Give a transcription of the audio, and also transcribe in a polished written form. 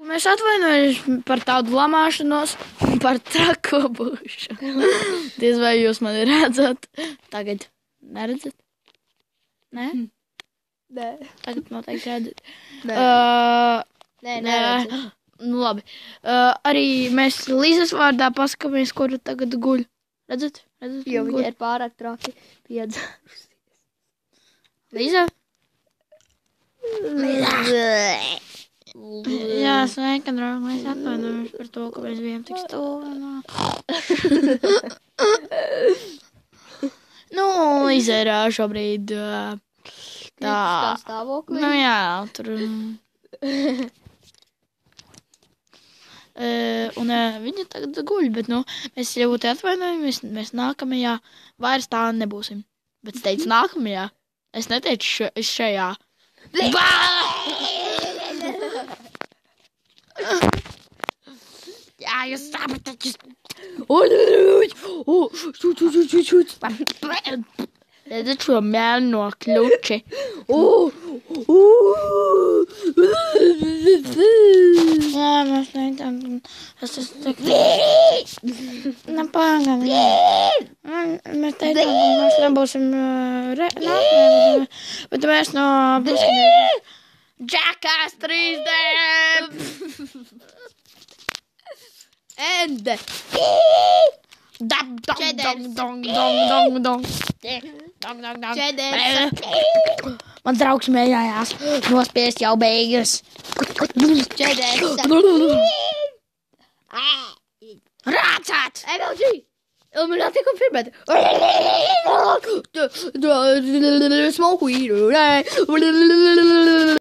Mēs atvainojamies par tādu lamāšanos un par trako būšanu. Diez vai jūs mani redzat? Tagad neredzat? Nē? Nē. Tagad noteikti redzat. Nē, neredzat. Nu labi. Arī mēs Līzas vārdā paskamies, kur tagad guļ. Redzat? Jo viņa ir pārāk traki piedzērusies. Līza? Jā, sveika, draugi. Mēs atvainojamies par to, ka mēs bijām tik stulbi. Nu, Līza ir šobrīd tā stāvoklī. Nu jā, tur. Un viņa tagad guļ, bet, mēs ļoti atvainojamies. Mēs nākamajā vairs tā nebūsim. Bet es teicu nākamajā. Es neteicu šajā. Jā, jūs saprotat, redzat šo melno kļuči. Jā, mēs neitām. Es esmu tik... Nepāgan. Mēs teicām, ka mēs nebūsim nākamajā, bet mēs no paskatīsim. Jackass 3D! Ende! Dong, dong, dong, dong, dong, dong. Dong, dong, dong. Čeders! Mans draugs mējājās. Nospiest jau beigas. Čeders! Rācāt! MLG! Illuminati confirmed! Smoke weed!